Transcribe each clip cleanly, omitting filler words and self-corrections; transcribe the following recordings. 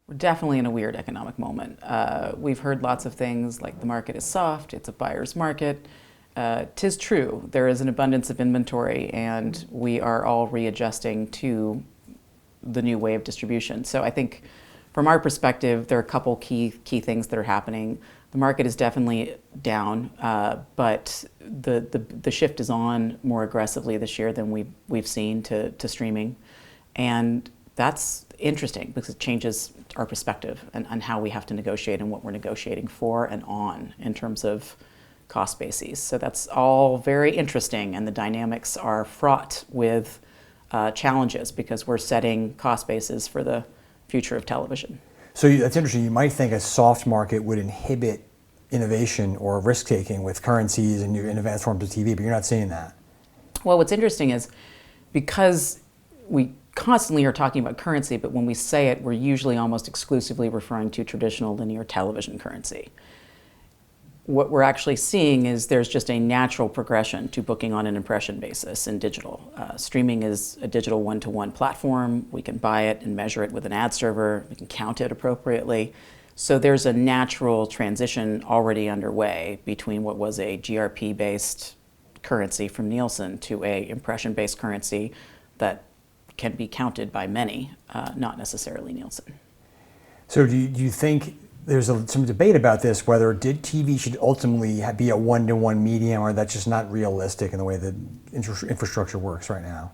We're definitely in a weird economic moment. We've heard lots of things like the market is soft, it's a buyer's market. 'Tis true, there is an abundance of inventory and we are all readjusting to the new way of distribution. So I think from our perspective, there are a couple key things that are happening. The market is definitely down, but the shift is on more aggressively this year than we've seen to streaming. And that's interesting because it changes our perspective and how we have to negotiate and what we're negotiating for and on in terms of cost bases. So that's all very interesting, and the dynamics are fraught with challenges because we're setting cost bases for the future of television. So that's interesting. You might think a soft market would inhibit innovation or risk-taking with currencies and in advanced forms of TV, but you're not seeing that. Well, what's interesting is because we constantly are talking about currency, but when we say it, we're usually almost exclusively referring to traditional linear television currency. What we're actually seeing is there's just a natural progression to booking on an impression basis in digital. Streaming is a digital one-to-one platform. We can buy it and measure it with an ad server. We can count it appropriately. So there's a natural transition already underway between what was a GRP-based currency from Nielsen to a impression-based currency that can be counted by many, not necessarily Nielsen. So do you think there's some debate about this, whether TV should ultimately be a one-to-one medium, or that's just not realistic in the way that infrastructure works right now?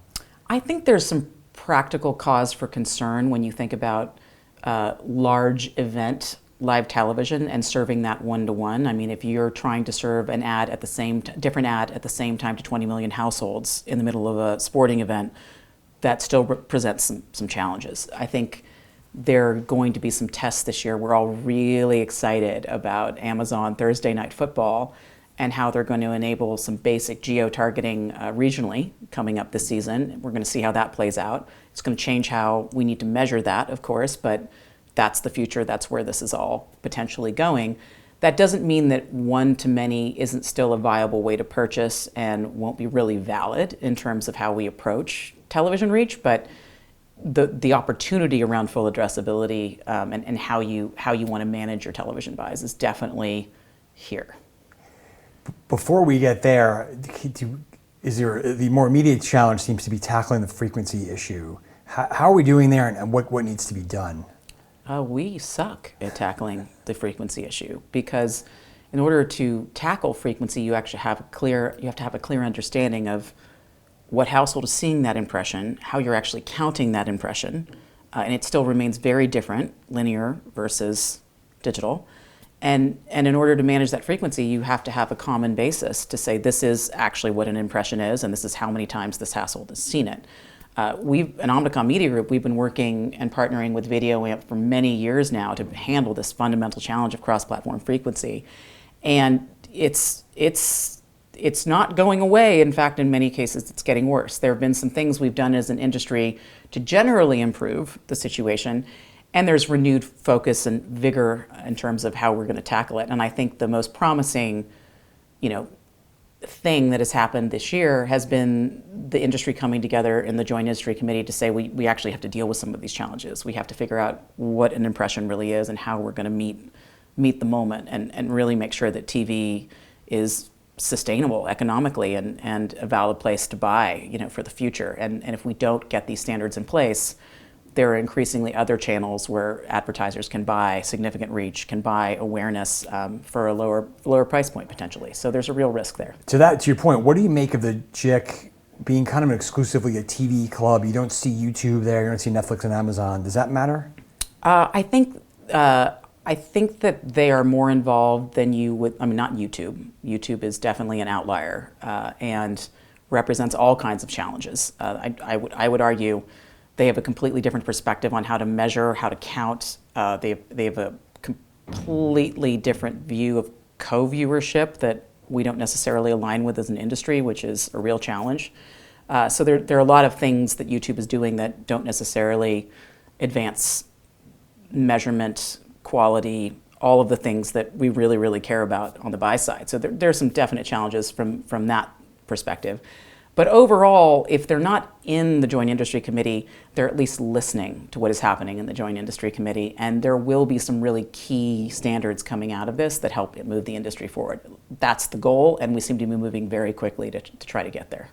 I think there's some practical cause for concern when you think about large event live television and serving that one-to-one. I mean, if you're trying to serve an ad at the same different ad at the same time to 20 million households in the middle of a sporting event, that still presents some challenges. I think there are going to be some tests this year. We're all really excited about Amazon Thursday Night Football and how they're going to enable some basic geo-targeting regionally coming up this season. We're going to see how that plays out. It's going to change how we need to measure that, of course, but that's the future. That's where this is all potentially going. That doesn't mean that one-to-many isn't still a viable way to purchase and won't be really valid in terms of how we approach television reach, but the opportunity around full addressability and how you want to manage your television buys is definitely here. Before we get there, the more immediate challenge seems to be tackling the frequency issue. How are we doing there, and what needs to be done? We suck at tackling the frequency issue because in order to tackle frequency, you actually have to have a clear understanding of what household is seeing that impression, how you're actually counting that impression, and it still remains very different, linear versus digital. And in order to manage that frequency, you have to have a common basis to say this is actually what an impression is, and this is how many times this household has seen it. We've, an Omnicom Media Group, we've been working and partnering with VideoAmp for many years now to handle this fundamental challenge of cross-platform frequency. And it's not going away. In fact, in many cases, it's getting worse. There have been some things we've done as an industry to generally improve the situation, and there's renewed focus and vigor in terms of how we're going to tackle it. And I think the most promising, thing that has happened this year has been the industry coming together in the Joint Industry Committee to say we actually have to deal with some of these challenges. We have to figure out what an impression really is and how we're going to meet the moment and really make sure that TV is sustainable economically and a valid place to buy, for the future. And if we don't get these standards in place, there are increasingly other channels where advertisers can buy significant reach, can buy awareness for a lower price point potentially. So there's a real risk there. To your point, what do you make of the JIC being kind of exclusively a TV club? You don't see YouTube there, you don't see Netflix and Amazon. Does that matter? I think that they are more involved than you would. I mean, not YouTube. YouTube is definitely an outlier and represents all kinds of challenges. I would argue they have a completely different perspective on how to measure, how to count. They have a completely different view of co-viewership that we don't necessarily align with as an industry, which is a real challenge. So there are a lot of things that YouTube is doing that don't necessarily advance measurement, quality, all of the things that we really care about on the buy side. So there are some definite challenges from that perspective. But overall, if they're not in the Joint Industry Committee, they're at least listening to what is happening in the Joint Industry Committee, and there will be some really key standards coming out of this that help move the industry forward. That's the goal, and we seem to be moving very quickly to try to get there.